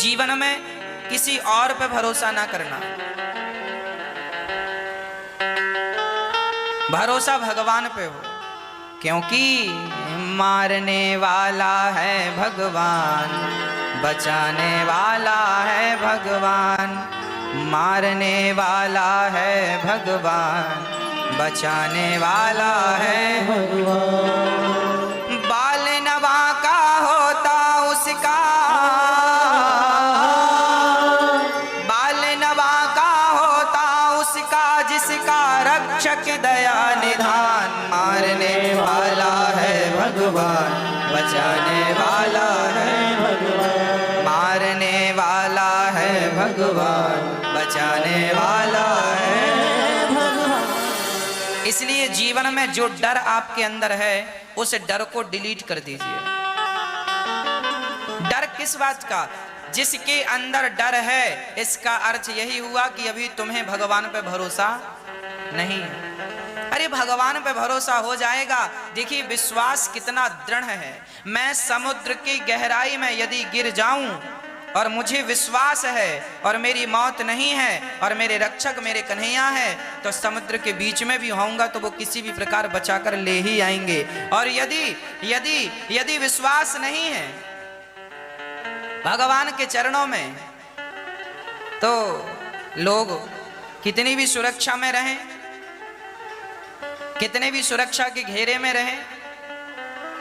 जीवन में किसी और पे भरोसा ना करना, भरोसा भगवान पे हो, क्योंकि मारने वाला है भगवान, बचाने वाला है भगवान, मारने वाला है भगवान, बचाने वाला है भगवान। बाल नवा का होता उसका, बाल नवा का होता उसका, जिसका रक्षक दया निधान, मारने वाला है भगवान, बचाने वाला है भगवान, मारने वाला है भगवान, बचाने वाला है भगवान। इसलिए जीवन में जो डर आपके अंदर है उस डर को डिलीट कर दीजिए। डर किस बात का? जिसके अंदर डर है इसका अर्थ यही हुआ कि अभी तुम्हें भगवान पे भरोसा नहीं है। अरे भगवान पे भरोसा हो जाएगा। देखिए विश्वास कितना दृढ़ है। मैं समुद्र की गहराई में यदि गिर जाऊं और मुझे विश्वास है और मेरी मौत नहीं है और मेरे रक्षक मेरे कन्हैया है, तो समुद्र के बीच में भी होऊंगा तो वो किसी भी प्रकार बचाकर ले ही आएंगे। और यदि यदि यदि विश्वास नहीं है भगवान के चरणों में, तो लोग कितनी भी सुरक्षा में रहें, कितने भी सुरक्षा के घेरे में रहें,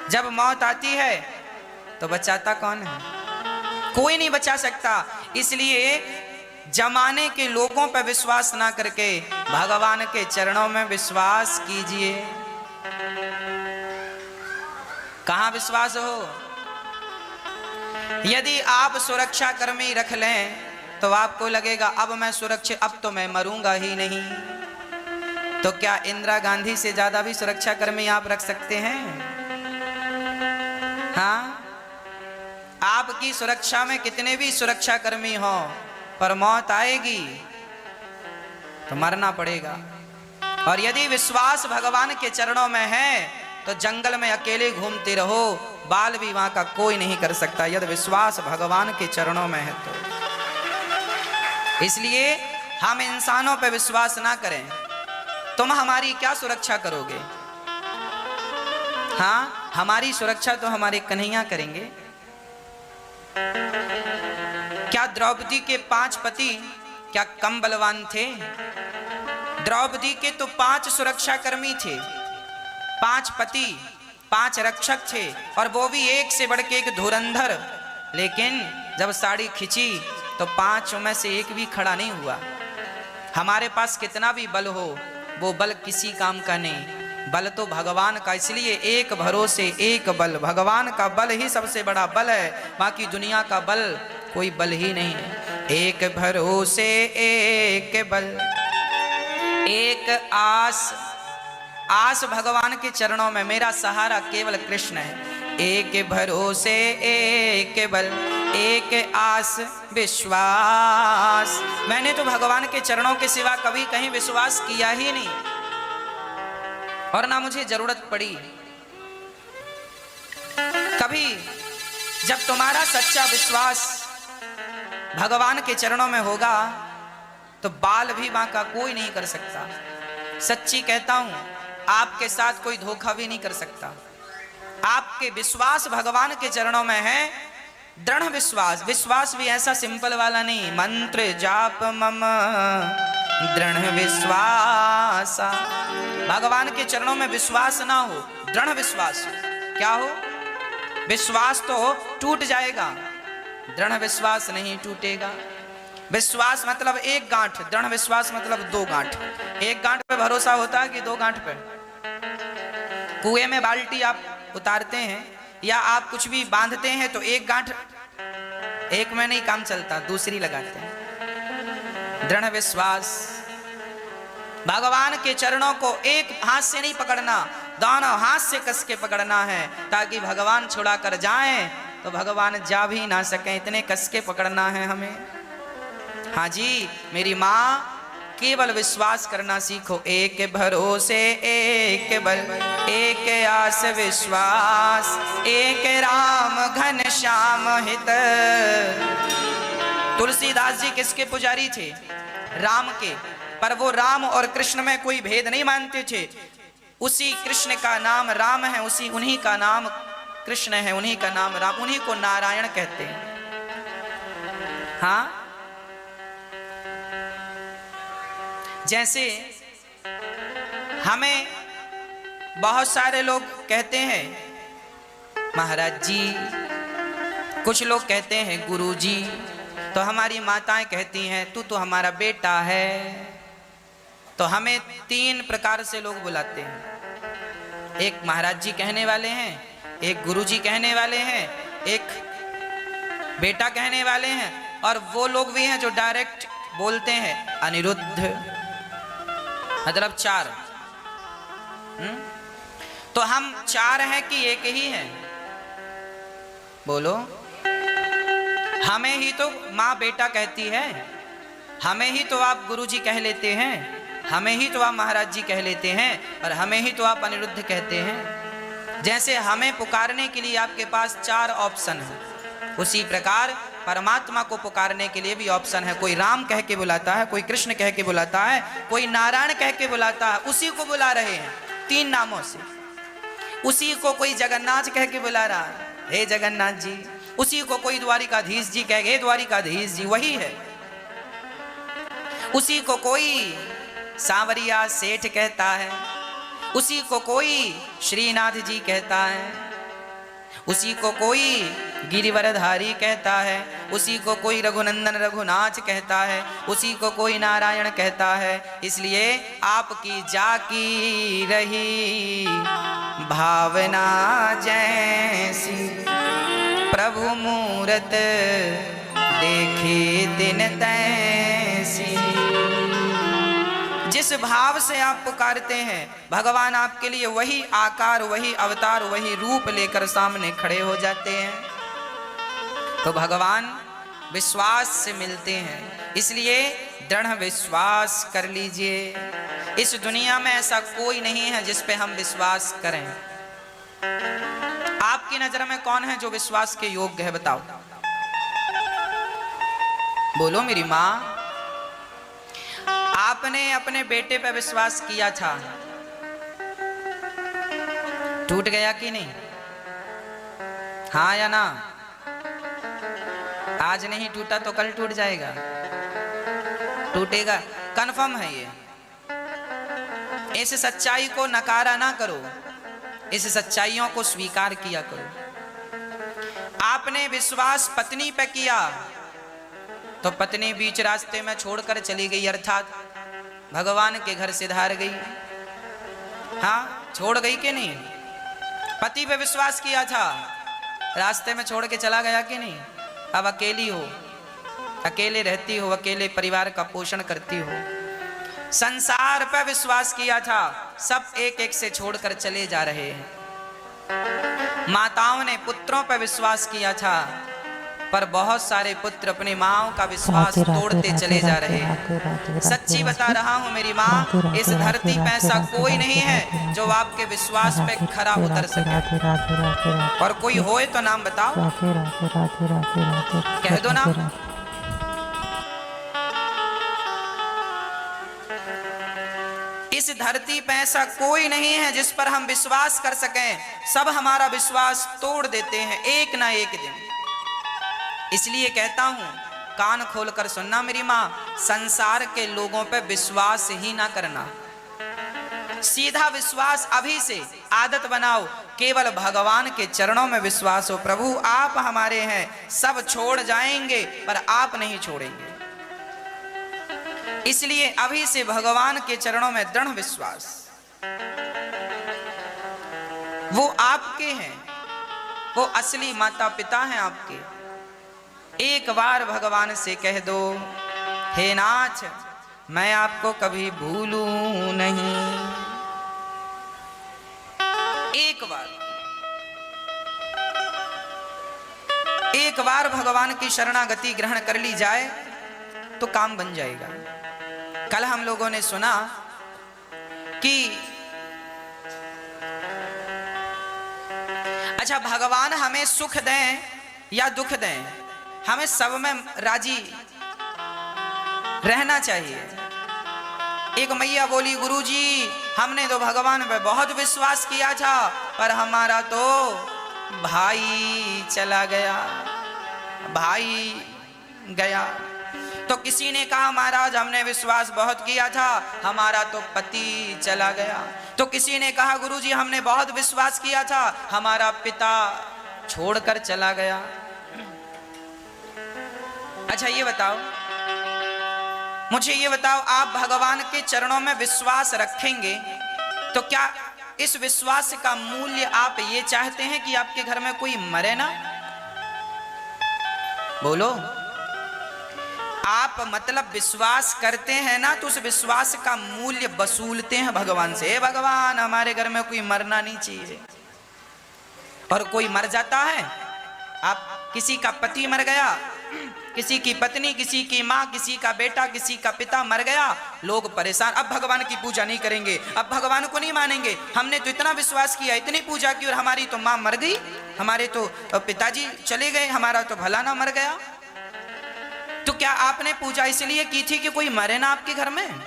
जब मौत आती है तो बचाता कौन है? कोई नहीं बचा सकता। इसलिए जमाने के लोगों पर विश्वास ना करके भगवान के चरणों में विश्वास कीजिए। कहां विश्वास हो? यदि आप सुरक्षा कर्मी रख लें तो आपको लगेगा अब मैं सुरक्षित, अब तो मैं मरूंगा ही नहीं। तो क्या इंदिरा गांधी से ज्यादा भी सुरक्षा कर्मी आप रख सकते हैं? हाँ, आपकी सुरक्षा में कितने भी सुरक्षा कर्मी हो, पर मौत आएगी तो मरना पड़ेगा। और यदि विश्वास भगवान के चरणों में है तो जंगल में अकेले घूमते रहो, बाल भी वहां का कोई नहीं कर सकता, यदि विश्वास भगवान के चरणों में है तो। इसलिए हम इंसानों पर विश्वास ना करें। तुम हमारी क्या सुरक्षा करोगे? हाँ, हमारी सुरक्षा तो हमारे कन्हैया करेंगे। क्या द्रौपदी के 5 पति क्या कम बलवान थे? द्रौपदी के तो 5 सुरक्षा कर्मी थे, 5 पति, 5 रक्षक थे, और वो भी एक से बढ़ के एक धुरंधर। लेकिन जब साड़ी खिंची तो 5 में से एक भी खड़ा नहीं हुआ। हमारे पास कितना भी बल हो, वो बल किसी काम का नहीं। बल तो भगवान का, इसलिए एक भरोसे एक बल। भगवान का बल ही सबसे बड़ा बल है, बाकी दुनिया का बल कोई बल ही नहीं है। एक भरोसे एक बल, एक आस, आस भगवान के चरणों में, मेरा सहारा केवल कृष्ण है। एक भरोसे एक बल, एक आस विश्वास। मैंने तो भगवान के चरणों के सिवा कभी कहीं विश्वास किया ही नहीं, और ना मुझे जरूरत पड़ी कभी। जब तुम्हारा सच्चा विश्वास भगवान के चरणों में होगा तो बाल भी बांका कोई नहीं कर सकता। सच्ची कहता हूं, आपके साथ कोई धोखा भी नहीं कर सकता। आपके विश्वास भगवान के चरणों में है, दृढ़ विश्वास। विश्वास भी ऐसा सिंपल वाला नहीं, मंत्र जाप मम दृढ़ विश्वास। भगवान के चरणों में विश्वास ना हो, दृढ़ विश्वास हो। क्या हो? विश्वास तो टूट जाएगा, दृढ़ विश्वास नहीं टूटेगा। विश्वास मतलब एक गांठ, दृढ़ विश्वास मतलब 2 गांठ। एक गांठ पे भरोसा होता है कि 2 गांठ पे? कुएं में बाल्टी आप उतारते हैं या आप कुछ भी बांधते हैं तो एक गांठ, एक में नहीं काम चलता, दूसरी लगाते हैं। दृढ़ विश्वास। भगवान के चरणों को एक हाथ से नहीं पकड़ना, दोनों हाथ से कस के पकड़ना है, ताकि भगवान छुड़ा कर जाएं तो भगवान जा भी ना सके, इतने कस के पकड़ना है हमें। हाँ जी, मेरी माँ, केवल विश्वास करना सीखो। एक भरोसे एक बल, एक आस विश्वास, एक राम घन श्याम हित, तुलसीदास जी किसके पुजारी थे? राम के। पर वो राम और कृष्ण में कोई भेद नहीं मानते थे। उसी कृष्ण का नाम राम है, उन्हीं का नाम कृष्ण है, उन्हीं का नाम राम, उन्हीं को नारायण कहते हैं। हाँ, जैसे हमें बहुत सारे लोग कहते हैं महाराज जी, कुछ लोग कहते हैं गुरु जी, तो हमारी माताएं कहती हैं तू तो हमारा बेटा है। तो हमें 3 प्रकार से लोग बुलाते हैं। एक महाराज जी कहने वाले हैं, एक गुरु जी कहने वाले हैं, एक बेटा कहने वाले हैं, और वो लोग भी हैं जो डायरेक्ट बोलते हैं अनिरुद्ध, मतलब 4। तो हम 4 हैं कि एक ही हैं? बोलो। हमें ही तो माँ बेटा कहती है, हमें ही तो आप गुरुजी कह लेते हैं, हमें ही तो आप महाराज जी कह लेते हैं, और हमें ही तो आप अनिरुद्ध कहते हैं। जैसे हमें पुकारने के लिए आपके पास 4 ऑप्शन है, उसी प्रकार परमात्मा को पुकारने के लिए भी ऑप्शन है। कोई राम कह के बुलाता है, कोई कृष्ण कह के बुलाता है, कोई नारायण कह के बुलाता है। उसी को बुला रहे हैं 3 नामों से। उसी को कोई जगन्नाथ कह के बुला रहा है, हे जगन्नाथ जी। उसी को कोई द्वारिकाधीश जी कह, हे द्वारिकाधीश जी, वही है। उसी को कोई सांवरिया सेठ कहता है, उसी को कोई श्रीनाथ जी कहता है, उसी को कोई गिरिवरधारी कहता है, उसी को कोई रघुनंदन रघुनाथ कहता है, उसी को कोई नारायण कहता है। इसलिए आपकी जाकी रही भावना जैसी, प्रभु मूरत देखे दिन तैसी। जिस भाव से आप पुकारते हैं, भगवान आपके लिए वही आकार, वही अवतार, वही रूप लेकर सामने खड़े हो जाते हैं। तो भगवान विश्वास से मिलते हैं, इसलिए दृढ़ विश्वास कर लीजिए। इस दुनिया में ऐसा कोई नहीं है जिस पे हम विश्वास करें। आपकी नजर में कौन है जो विश्वास के योग्य है? बताओ। बोलो मेरी माँ। आपने अपने बेटे पर विश्वास किया था, टूट गया कि नहीं? हाँ या ना? आज नहीं टूटा तो कल टूट जाएगा, टूटेगा, कन्फर्म है ये। इस सच्चाई को नकारा ना करो, इस सच्चाइयों को स्वीकार किया करो। आपने विश्वास पत्नी पे किया तो पत्नी बीच रास्ते में छोड़कर चली गई, अर्थात भगवान के घर से धार गई। हाँ, छोड़ गई कि नहीं? पति पे विश्वास किया था, रास्ते में छोड़ के चला गया कि नहीं? अब अकेली हो, अकेले रहती हो, अकेले परिवार का पोषण करती हो। संसार पर विश्वास किया था, सब एक एक से छोड़कर चले जा रहे हैं। माताओं ने पुत्रों पर विश्वास किया था, पर बहुत सारे पुत्र अपनी माँओं का विश्वास तोड़ते चले जा रहे हैं। सच्ची बता रहा हूँ मेरी माँ, इस धरती पे ऐसा कोई नहीं है जो आपके विश्वास पे खरा उतर सके। और कोई होए तो नाम बताओ, कह दो नाम। इस धरती पे ऐसा कोई नहीं है जिस पर हम विश्वास कर सकें। सब हमारा विश्वास तोड़ देते हैं एक ना एक दिन। इसलिए कहता हूं, कान खोलकर सुनना मेरी माँ, संसार के लोगों पे विश्वास ही ना करना। सीधा विश्वास अभी से आदत बनाओ, केवल भगवान के चरणों में विश्वास हो। प्रभु आप हमारे हैं, सब छोड़ जाएंगे पर आप नहीं छोड़ेंगे। इसलिए अभी से भगवान के चरणों में दृढ़ विश्वास। वो आपके हैं, वो असली माता पिता हैं आपके। एक बार भगवान से कह दो, हे नाथ मैं आपको कभी भूलूं नहीं। एक बार भगवान की शरणागति ग्रहण कर ली जाए तो काम बन जाएगा। कल हम लोगों ने सुना कि अच्छा, भगवान हमें सुख दें या दुख दें, हमें सब में राजी रहना चाहिए। एक मैया बोली, गुरुजी हमने तो भगवान पे बहुत विश्वास किया था, पर हमारा तो भाई चला गया, भाई गया। तो किसी ने कहा, महाराज हमने विश्वास बहुत किया था, हमारा तो पति चला गया। तो किसी ने कहा, गुरुजी हमने बहुत विश्वास किया था, हमारा पिता छोड़कर चला गया। अच्छा ये बताओ, मुझे ये बताओ, आप भगवान के चरणों में विश्वास रखेंगे तो क्या इस विश्वास का मूल्य आप ये चाहते हैं कि आपके घर में कोई मरे ना? बोलो। आप मतलब विश्वास करते हैं ना, तो उस विश्वास का मूल्य वसूलते हैं भगवान से। हे भगवान हमारे घर में कोई मरना नहीं चाहिए। और कोई मर जाता है, आप किसी का पति मर गया, किसी की पत्नी, किसी की माँ, किसी का बेटा, किसी का पिता मर गया, लोग परेशान, अब भगवान की पूजा नहीं करेंगे, अब भगवान को नहीं मानेंगे, हमने तो इतना विश्वास किया, इतनी पूजा की और हमारी तो माँ मर गई, हमारे तो पिताजी चले गए, हमारा तो भला ना मर गया। तो क्या आपने पूजा इसलिए की थी कि कोई मरे ना आपके घर में?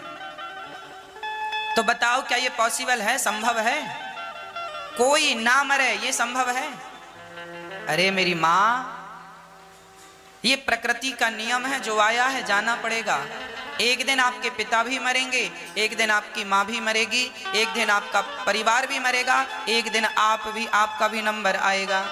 तो बताओ क्या ये पॉसिबल है, संभव है? कोई ना मरे ये संभव है? अरे मेरी माँ, ये प्रकृति का नियम है, जो आया है जाना पड़ेगा। एक दिन आपके पिता भी मरेंगे, एक दिन आपकी माँ भी मरेगी, एक दिन आपका परिवार भी मरेगा, एक दिन आपका भी नंबर आएगा।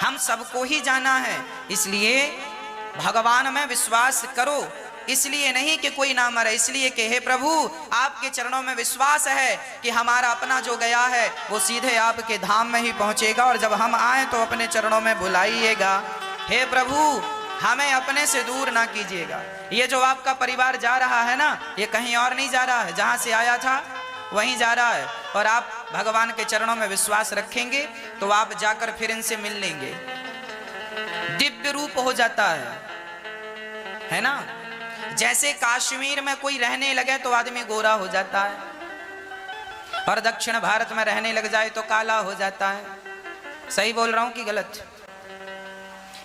हम सबको ही जाना है। इसलिए भगवान में विश्वास करो, इसलिए नहीं कि कोई ना मरे, इसलिए कि हे प्रभु आपके चरणों में विश्वास है कि हमारा अपना जो गया है वो सीधे आपके धाम में ही पहुंचेगा, और जब हम आए तो अपने चरणों में बुलाइएगा। हे प्रभु हमें अपने से दूर ना कीजिएगा। ये जो आपका परिवार जा रहा है ना, ये कहीं और नहीं जा रहा है, जहां से आया था वहीं जा रहा है। और आप भगवान के चरणों में विश्वास रखेंगे तो आप जाकर फिर इनसे मिल लेंगे, दिव्य रूप हो जाता है ना। जैसे कश्मीर में कोई रहने लगे तो आदमी गोरा हो जाता है, और दक्षिण भारत में रहने लग जाए तो काला हो जाता है। सही बोल रहा हूं कि गलत?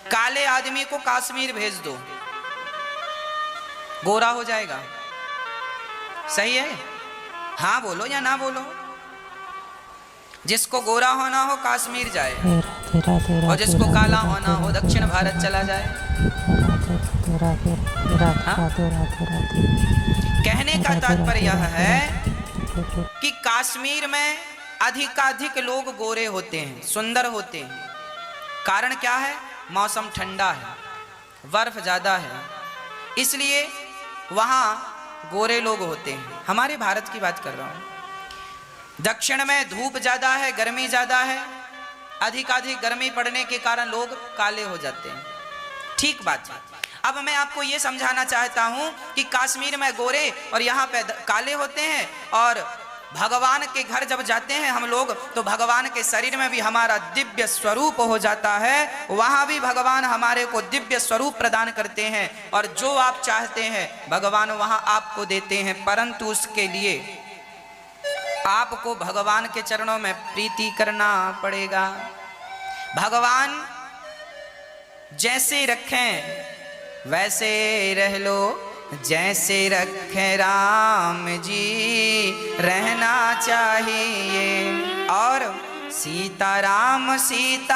काले आदमी को कश्मीर भेज दो, गोरा हो जाएगा। सही है? हाँ बोलो या ना बोलो। जिसको गोरा होना हो कश्मीर जाए, और जिसको काला होना हो दक्षिण भारत चला जाए। हाँ? कहने का तात्पर्य यह है कि कश्मीर में अधिकाधिक लोग गोरे होते हैं, सुंदर होते हैं। कारण क्या है? मौसम ठंडा है, बर्फ ज्यादा है, इसलिए वहां गोरे लोग होते हैं। हमारे भारत की बात कर रहा हूं। दक्षिण में धूप ज्यादा है, गर्मी ज्यादा है, अधिकाधिक गर्मी पड़ने के कारण लोग काले हो जाते हैं। ठीक बात है। अब मैं आपको यह समझाना चाहता हूं कि कश्मीर में गोरे और यहाँ पे काले होते हैं, और भगवान के घर जब जाते हैं हम लोग तो भगवान के शरीर में भी हमारा दिव्य स्वरूप हो जाता है, वहां भी भगवान हमारे को दिव्य स्वरूप प्रदान करते हैं, और जो आप चाहते हैं भगवान वहां आपको देते हैं। परंतु उसके लिए आपको भगवान के चरणों में प्रीति करना पड़ेगा। भगवान जैसे रखें वैसे रह लो, जैसे रखे राम जी रहना चाहिए, और सीताराम सीताराम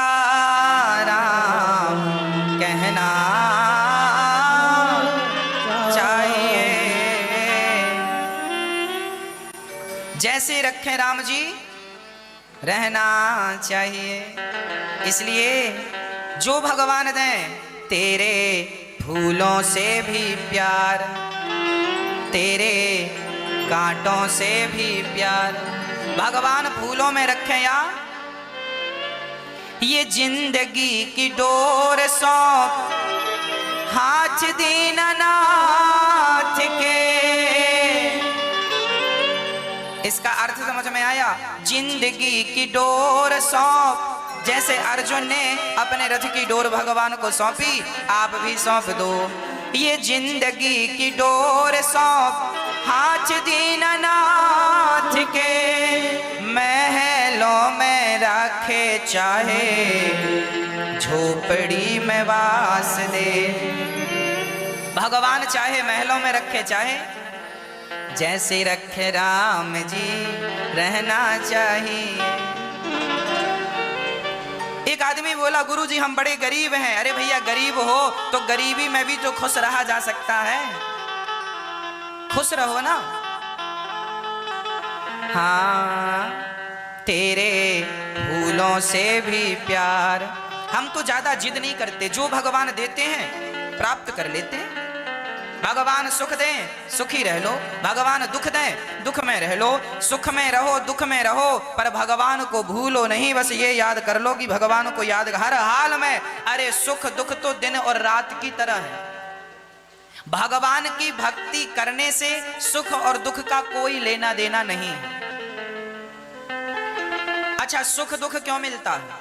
कहना चाहिए। जैसे रखे राम जी रहना चाहिए। इसलिए जो भगवान दें, तेरे फूलों से भी प्यार, तेरे कांटों से भी प्यार। भगवान फूलों में रखे या ये जिंदगी की डोर सौंप हाथ दीनानाथ के। इसका अर्थ समझ में आया? जिंदगी की डोर सौंप, जैसे अर्जुन ने अपने रथ की डोर भगवान को सौंपी, आप भी सौंप दो। ये जिंदगी की डोर सौंप हाथ दीनानाथ के, महलों में रखे चाहे झोपड़ी में वास दे। भगवान चाहे महलों में रखे, चाहे जैसे रखे राम जी रहना चाहिए। एक आदमी बोला, गुरु जी हम बड़े गरीब हैं। अरे भैया गरीब हो तो गरीबी में भी तो खुश रहा जा सकता है, खुश रहो ना। हाँ तेरे फूलों से भी प्यार। हम तो ज्यादा जिद नहीं करते, जो भगवान देते हैं प्राप्त कर लेते हैं। भगवान सुख दें सुखी रह लो, भगवान दुख दें दुख में रह लो, सुख में रहो दुख में रहो, पर भगवान को भूलो नहीं। बस ये याद कर लो कि भगवान को याद हर हाल में। अरे सुख दुख तो दिन और रात की तरह है। भगवान की भक्ति करने से सुख और दुख का कोई लेना देना नहीं है। अच्छा सुख दुख क्यों मिलता है?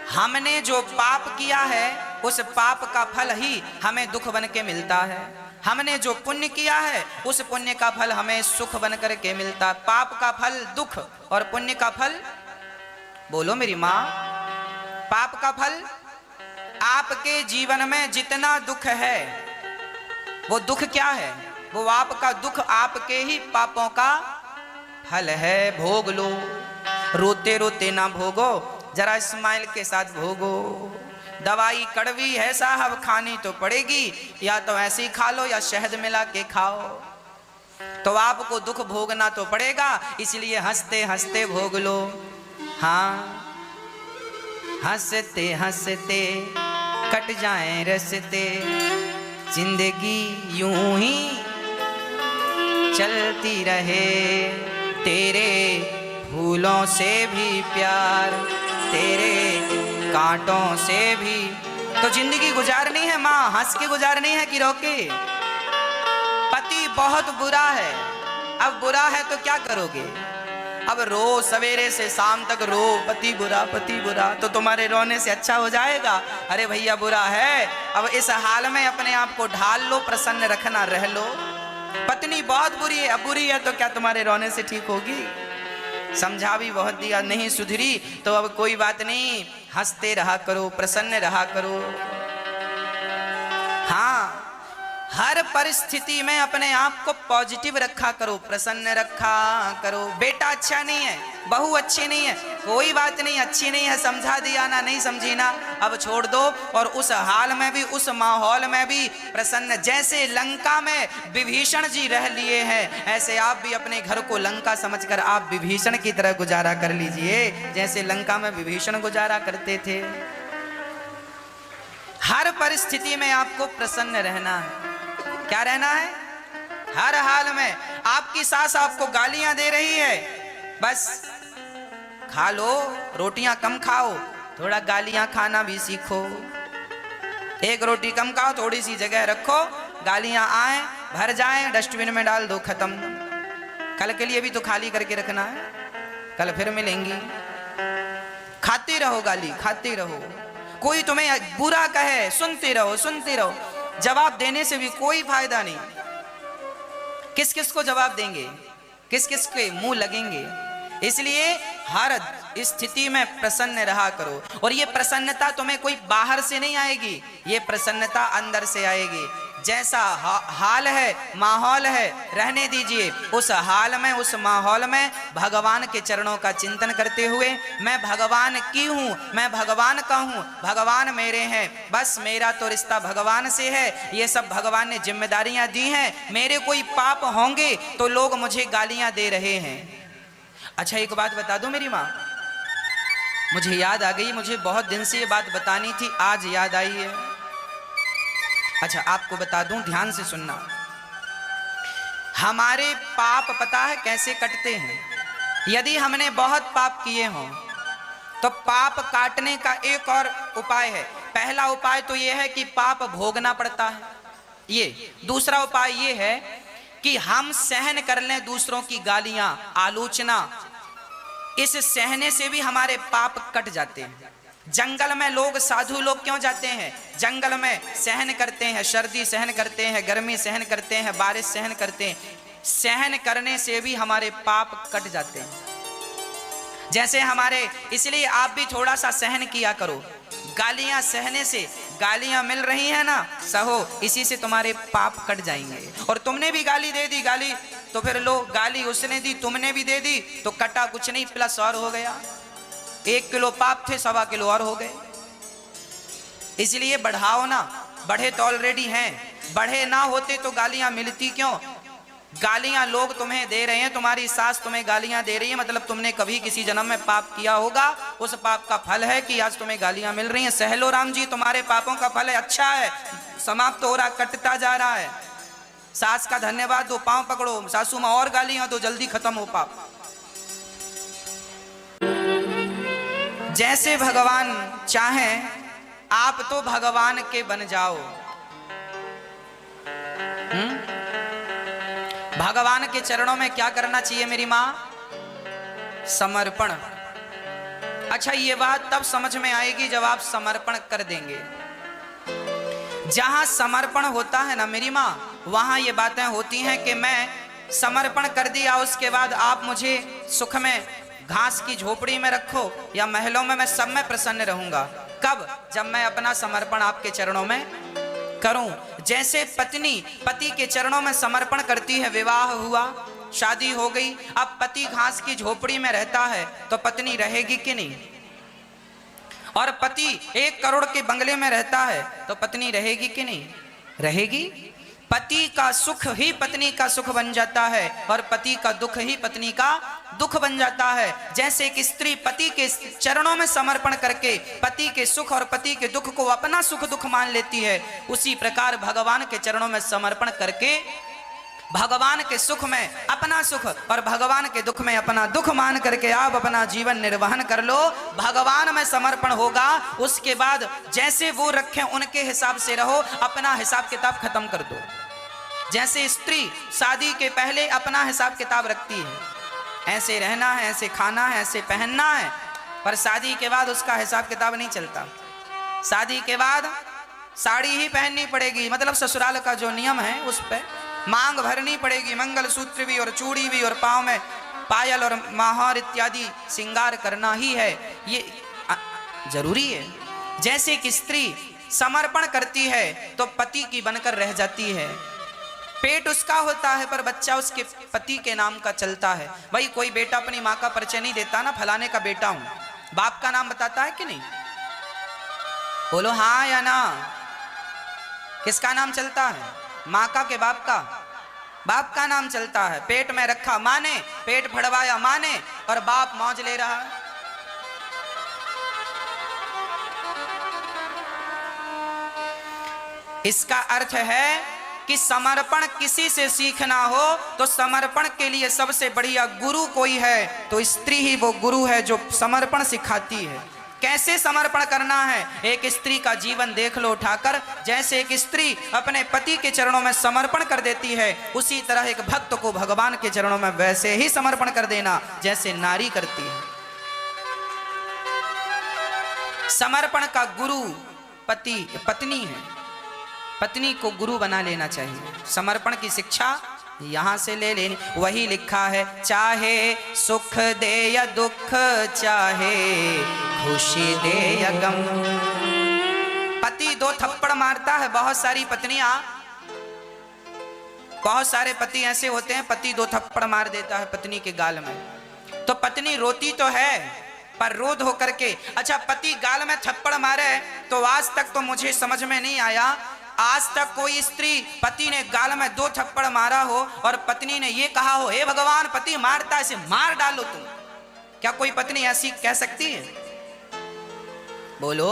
हमने जो पाप किया है उस पाप का फल ही हमें दुख बन के मिलता है। हमने जो पुण्य किया है उस पुण्य का फल हमें सुख बन कर के मिलता है। पाप का फल दुख और पुण्य का फल, बोलो मेरी माँ, पाप का फल आपके जीवन में जितना दुख है वो दुख क्या है? वो आपका दुख आपके ही पापों का फल है। भोग लो, रोते रोते ना भोगो, जरा स्माइल के साथ भोगो। दवाई कड़वी है साहब, खानी तो पड़ेगी, या तो ऐसे ही खा लो या शहद मिला के खाओ। तो आपको दुख भोगना तो पड़ेगा, इसलिए हंसते हंसते भोग लो। हाँ हंसते हंसते कट जाए रस्ते, जिंदगी यूं ही चलती रहे। तेरे फूलों से भी प्यार, तेरे कांटों से भी। तो जिंदगी गुजारनी है माँ, हंस के गुजारनी है कि रो के। पति बहुत बुरा है, अब बुरा है तो क्या करोगे? अब रो, सवेरे से शाम तक रो, पति बुरा, तो तुम्हारे रोने से अच्छा हो जाएगा? अरे भैया बुरा है, अब इस हाल में अपने आप को ढाल लो, प्रसन्न रखना रह लो। पत्नी बहुत बुरी है, अब बुरी है तो क्या तुम्हारे रोने से ठीक होगी? समझा भी बहुत दिया, नहीं सुधरी तो अब कोई बात नहीं, हंसते रहा करो, प्रसन्न रहा करो। हाँ हर परिस्थिति में अपने आप को पॉजिटिव रखा करो, प्रसन्न रखा करो। बेटा अच्छा नहीं है, बहू अच्छी नहीं है, कोई बात नहीं, अच्छी नहीं है, समझा दिया ना, नहीं समझी ना, अब छोड़ दो। और उस हाल में भी, उस माहौल में भी प्रसन्न। जैसे लंका में विभीषण जी रह लिए हैं, ऐसे आप भी अपने घर को लंका समझकर आप विभीषण की तरह गुजारा कर लीजिए, जैसे लंका में विभीषण गुजारा करते थे। हर परिस्थिति में आपको प्रसन्न रहना है। क्या रहना है? हर हाल में। आपकी सास आपको गालियां दे रही है, बस खा लो, रोटियां कम खाओ, थोड़ा गालियां खाना भी सीखो। एक रोटी कम खाओ, थोड़ी सी जगह रखो, गालियां आए भर जाएं, डस्टबिन में डाल दो, खत्म। कल के लिए भी तो खाली करके रखना है, कल फिर मिलेंगी। खाते रहो गाली, खाते रहो। कोई तुम्हें बुरा कहे, सुनते रहो, सुनते रहो। जवाब देने से भी कोई फायदा नहीं। किस किस को जवाब देंगे, किस किस के मुंह लगेंगे? इसलिए हर स्थिति में प्रसन्न रहा करो। और ये प्रसन्नता तुम्हें कोई बाहर से नहीं आएगी, ये प्रसन्नता अंदर से आएगी। जैसा हाल है, माहौल है, रहने दीजिए। उस हाल में, उस माहौल में भगवान के चरणों का चिंतन करते हुए, मैं भगवान की हूँ, मैं भगवान का हूँ, भगवान मेरे हैं, बस मेरा तो रिश्ता भगवान से है। ये सब भगवान ने जिम्मेदारियां दी हैं। मेरे कोई पाप होंगे तो लोग मुझे गालियां दे रहे हैं। अच्छा एक बात बता दूं मेरी माँ, मुझे याद आ गई, मुझे बहुत दिन से ये बात बतानी थी, आज याद आई है। अच्छा आपको बता दूं, ध्यान से सुनना। हमारे पाप पता है कैसे कटते हैं? यदि हमने बहुत पाप किए हों तो पाप काटने का एक और उपाय है। पहला उपाय तो यह है कि पाप भोगना पड़ता है, ये। दूसरा उपाय ये है कि हम सहन कर लें दूसरों की गालियां, आलोचना। इस सहने से भी हमारे पाप कट जाते हैं। जंगल में लोग, साधु लोग क्यों जाते हैं? जंगल में सहन करते हैं, सर्दी सहन करते हैं, गर्मी सहन करते हैं, बारिश सहन करते हैं। सहन करने से भी हमारे पाप कट जाते हैं। जैसे हमारे, इसलिए आप भी थोड़ा सा सहन किया करो। गालियां सहने से, गालियां मिल रही हैं ना, सहो, इसी से तुम्हारे पाप कट जाएंगे। और तुमने भी गाली दे दी, गाली तो फिर लो, गाली उसने दी तुमने भी दे दी, तो कटा कुछ नहीं, प्लस और हो गया। 1 किलो पाप थे, 1.25 किलो और हो गए। इसलिए बढ़ाओ ना, बढ़े तो ऑलरेडी हैं, बढ़े ना होते तो गालियां मिलती क्यों? गालियां लोग तुम्हें दे रहे हैं, तुम्हारी सास तुम्हें गालियां दे रही है, मतलब तुमने कभी किसी जन्म में पाप किया होगा, उस पाप का फल है कि आज तुम्हें गालियां मिल रही हैं। सहलो राम जी, तुम्हारे पापों का फल है, अच्छा है, समाप्त हो रहा, कटता जा रहा है। सास का धन्यवाद दो, पांव पकड़ो, सासू मां और गालियां दो, जल्दी खत्म हो पाप। जैसे भगवान चाहें आप तो भगवान के बन जाओ। भगवान के चरणों में क्या करना चाहिए मेरी मां? समर्पण। अच्छा, ये बात तब समझ में आएगी जब आप समर्पण कर देंगे। जहां समर्पण होता है ना मेरी मां, वहां ये बातें होती हैं कि मैं समर्पण कर दिया, उसके बाद आप मुझे सुख में घास की झोपड़ी में रखो या महलों में, मैं सब में प्रसन्न रहूंगा। कब? जब मैं अपना समर्पण आपके चरणों में करूं। जैसे पत्नी पति के चरणों में समर्पण करती है, विवाह हुआ, शादी हो गई, अब पति घास की झोपड़ी में रहता है तो पत्नी रहेगी कि नहीं? और पति 1 करोड़ के बंगले में रहता है तो पत्नी रहेगी कि नहीं? रहेगी। पति का सुख ही पत्नी का सुख बन जाता है और पति का दुख ही पत्नी का दुख बन जाता है। जैसे एक स्त्री पति के चरणों में समर्पण करके पति के सुख और पति के दुख को अपना सुख दुख मान लेती है, उसी प्रकार भगवान के चरणों में समर्पण करके भगवान के सुख में अपना सुख और भगवान के दुख में अपना दुख मान करके आप अपना जीवन निर्वहन कर लो। भगवान में समर्पण होगा, उसके बाद जैसे वो रखें उनके हिसाब से रहो, अपना हिसाब किताब खत्म कर दो। जैसे स्त्री शादी के पहले अपना हिसाब किताब रखती है, ऐसे रहना है, ऐसे खाना है, ऐसे पहनना है, पर शादी के बाद उसका हिसाब किताब नहीं चलता। शादी के बाद साड़ी ही पहननी पड़ेगी, मतलब ससुराल का जो नियम है उस पर मांग भरनी पड़ेगी, मंगलसूत्र भी और चूड़ी भी और पाँव में पायल और महार इत्यादि श्रृंगार करना ही है, ये जरूरी है। जैसे कि स्त्री समर्पण करती है तो पति की बनकर रह जाती है, पेट उसका होता है पर बच्चा उसके पति के नाम का चलता है। भाई कोई बेटा अपनी माँ का परिचय नहीं देता ना, फलाने का बेटा हूं, बाप का नाम बताता है कि नहीं? बोलो हाँ या ना। किसका नाम चलता है? माँ का के बाप का? बाप का नाम चलता है। पेट में रखा माँ ने, पेट फड़वाया माँ ने, और बाप मौज ले रहा है। इसका अर्थ है कि समर्पण किसी से सीखना हो तो समर्पण के लिए सबसे बढ़िया गुरु कोई है तो स्त्री ही वो गुरु है जो समर्पण सिखाती है। कैसे समर्पण करना है, एक स्त्री का जीवन देख लो उठाकर। जैसे एक स्त्री अपने पति के चरणों में समर्पण कर देती है, उसी तरह एक भक्त को भगवान के चरणों में वैसे ही समर्पण कर देना जैसे नारी करती है। समर्पण का गुरु पत्नी है, पत्नी को गुरु बना लेना चाहिए। समर्पण की शिक्षा यहां से ले लेनी। वही लिखा है, चाहे सुख दे या दुख, चाहे खुशी दे या गम। पति 2 थप्पड़ मारता है, बहुत सारी पत्नियां, बहुत सारे पति ऐसे होते हैं, पति 2 थप्पड़ मार देता है पत्नी के गाल में, तो पत्नी रोती तो है पर रोध होकर के। अच्छा, पति गाल में थप्पड़ मारे तो आज तक तो मुझे समझ में नहीं आया, आज तक कोई स्त्री पति ने गाल में 2 थप्पड़ मारा हो और पत्नी ने ये कहा हो, हे भगवान पति मारता है इसे मार डालो तुम। क्या कोई पत्नी ऐसी कह सकती है? बोलो।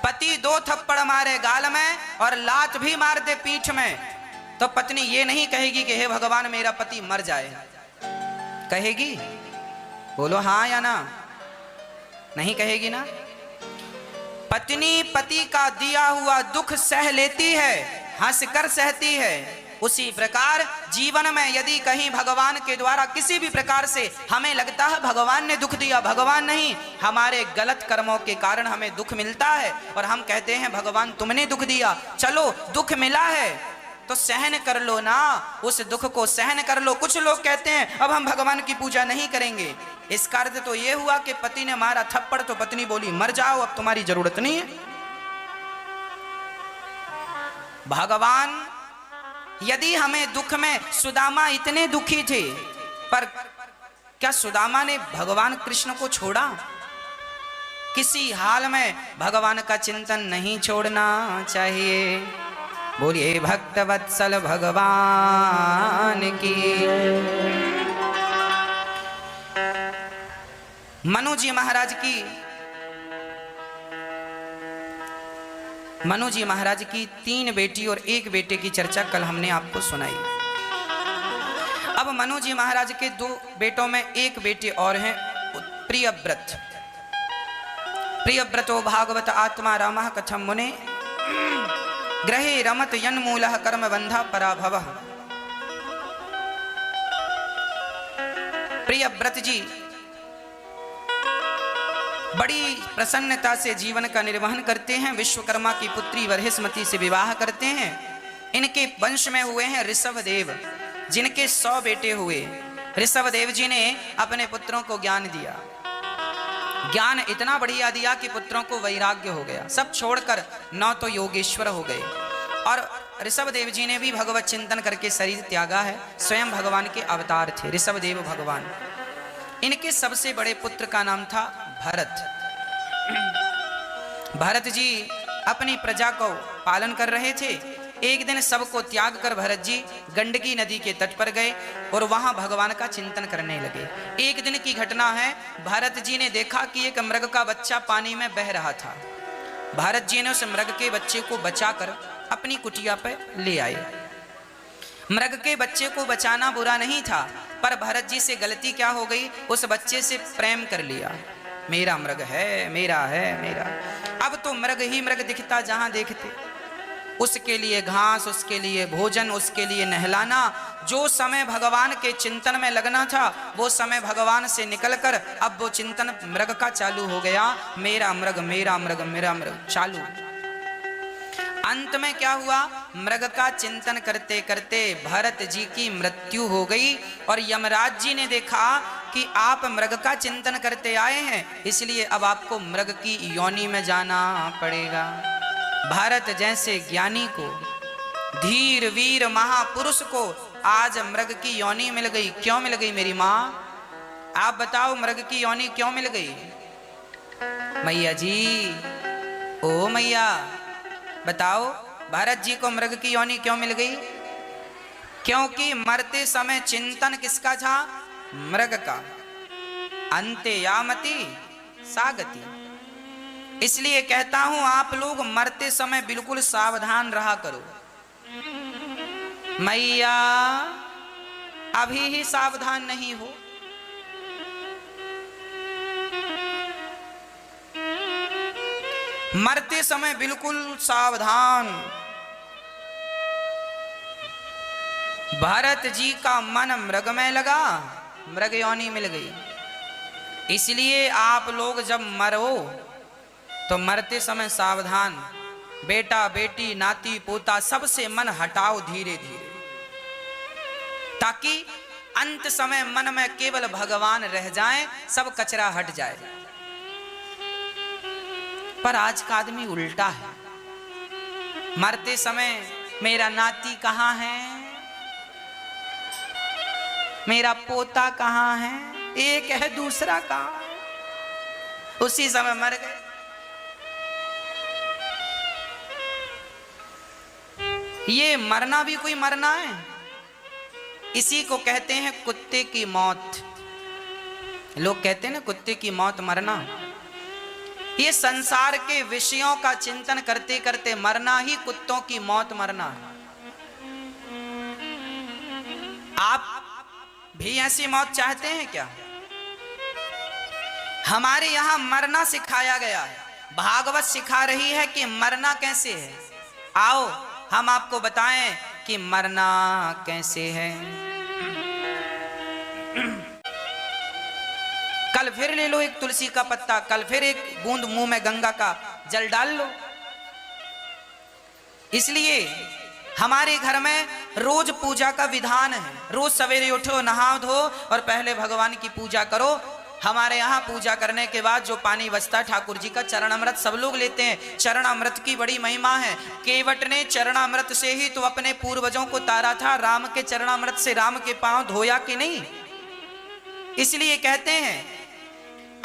पति 2 थप्पड़ मारे गाल में और लात भी मार दे पीठ में तो पत्नी ये नहीं कहेगी कि हे भगवान मेरा पति मर जाए, कहेगी? बोलो हाँ या ना। नहीं कहेगी ना। पत्नी पति का दिया हुआ दुख सह लेती है, हंसकर सहती है। उसी प्रकार जीवन में यदि कहीं भगवान के द्वारा किसी भी प्रकार से हमें लगता है भगवान ने दुख दिया, भगवान नहीं, हमारे गलत कर्मों के कारण हमें दुख मिलता है और हम कहते हैं भगवान तुमने दुख दिया। चलो दुख मिला है तो सहन कर लो ना, उस दुख को सहन कर लो। कुछ लोग कहते हैं अब हम भगवान की पूजा नहीं करेंगे। इसका अर्थ तो ये हुआ कि पति ने मारा थप्पड़ तो पत्नी बोली मर जाओ, अब तुम्हारी जरूरत नहीं है। भगवान यदि हमें दुख में, सुदामा इतने दुखी थे, पर क्या सुदामा ने भगवान कृष्ण को छोड़ा? किसी हाल में भगवान का चिंतन नहीं छोड़ना चाहिए। बोलिए भक्त वत्सल भगवान की। मनु जी महाराज की 3 बेटी और 1 बेटे की चर्चा कल हमने आपको सुनाई। अब मनु जी महाराज के 2 बेटों में 1 बेटे और हैं, प्रियव्रत। प्रियव्रतो भागवत आत्मा रामः कथम मुने ग्रहे रमत यन्मूलः कर्म बंधा पराभवः। प्रियव्रत जी बड़ी प्रसन्नता से जीवन का निर्वहन करते हैं। विश्वकर्मा की पुत्री बृहस्पति से विवाह करते हैं। इनके वंश में हुए हैं ऋषभदेव, जिनके 100 बेटे हुए। ऋषभदेव जी ने अपने पुत्रों को ज्ञान दिया। ज्ञान इतना बढ़िया दिया कि पुत्रों को वैराग्य हो गया, सब छोड़कर 9 तो योगेश्वर हो गए। और ऋषभदेव जी ने भी भगवत चिंतन करके शरीर त्यागा है। स्वयं भगवान के अवतार थे ऋषभदेव भगवान। इनके सबसे बड़े पुत्र का नाम था भरत। भरत जी अपनी प्रजा को पालन कर रहे थे। एक दिन सबको त्याग कर भरत जी गंडकी नदी के तट पर गए और वहां भगवान का चिंतन करने लगे। एक दिन की घटना है, भरत जी ने देखा कि एक मृग का बच्चा पानी में बह रहा था। भरत जी ने उस मृग के बच्चे को बचाकर अपनी कुटिया पर ले आए। मृग के बच्चे को बचाना बुरा नहीं था, पर भरत जी से गलती क्या हो गई, उस बच्चे से प्रेम कर लिया। मेरा मृग है, मेरा है, मेरा। अब तो मृग ही मृग दिखता जहां देखते। उसके लिए घास, उसके लिए भोजन, उसके लिए नहलाना। जो समय भगवान के चिंतन में लगना था वो समय भगवान से निकलकर अब वो चिंतन मृग का चालू हो गया। मेरा मृग, मेरा मृग, मेरा मृग चालू। अंत में क्या हुआ, मृग का चिंतन करते करते भरत जी की मृत्यु हो गई। और यमराज जी ने देखा कि आप मृग का चिंतन करते आए हैं, इसलिए अब आपको मृग की योनि में जाना पड़ेगा। भारत जैसे ज्ञानी को, धीर वीर महापुरुष को आज मृग की योनि मिल गई। क्यों मिल गई मेरी माँ? आप बताओ, मृग की योनि क्यों मिल गई? मैया जी, ओ मैया बताओ, भारत जी को मृग की योनि क्यों मिल गई? क्योंकि मरते समय चिंतन किसका था? मृग का। अंते यामति सागति। इसलिए कहता हूं आप लोग मरते समय बिल्कुल सावधान रहा करो। मैया अभी ही सावधान नहीं हो, मरते समय बिल्कुल सावधान। भरत जी का मन मृग में लगा, मृग योनि मिल गई। इसलिए आप लोग जब मरो तो मरते समय सावधान। बेटा बेटी नाती पोता सबसे मन हटाओ धीरे धीरे, ताकि अंत समय मन में केवल भगवान रह जाए, सब कचरा हट जाए। पर आज का आदमी उल्टा है। मरते समय मेरा नाती कहाँ है, मेरा पोता कहाँ है, एक है दूसरा कहाँ है, उसी समय मर गए। ये मरना भी कोई मरना है? इसी को कहते हैं कुत्ते की मौत। लोग कहते हैं ना कुत्ते की मौत मरना। ये संसार के विषयों का चिंतन करते करते मरना ही कुत्तों की मौत मरना है। आप भी ऐसी मौत चाहते हैं क्या? हमारे यहां मरना सिखाया गया है। भागवत सिखा रही है कि मरना कैसे है। आओ हम आपको बताएं कि मरना कैसे है। कल फिर ले लो एक तुलसी का पत्ता, कल फिर एक बूंद मुंह में गंगा का जल डाल लो। इसलिए हमारे घर में रोज पूजा का विधान है। रोज सवेरे उठो, नहाओ धो और पहले भगवान की पूजा करो। हमारे यहाँ पूजा करने के बाद जो पानी बचता है ठाकुर जी का चरण अमृत सब लोग लेते हैं। चरण अमृत की बड़ी महिमा है। केवट ने चरण अमृत से ही तो अपने पूर्वजों को तारा था। राम के चरण अमृत से राम के पांव धोया कि नहीं? इसलिए कहते हैं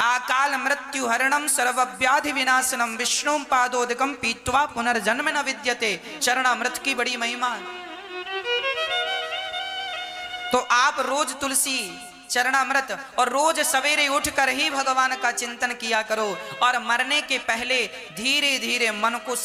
आकाल मृत्यु हरणम सर्वव्याधि विनाशनम विष्णु पादोदकम पीत्वा पुनर्जन्म न विद्यते। चरण अमृत की बड़ी महिमा है। तो आप रोज तुलसी चरणामृत और रोज सवेरे उठकर ही भगवान का चिंतन किया करो और मरने के पहले धीरे धीरे मन को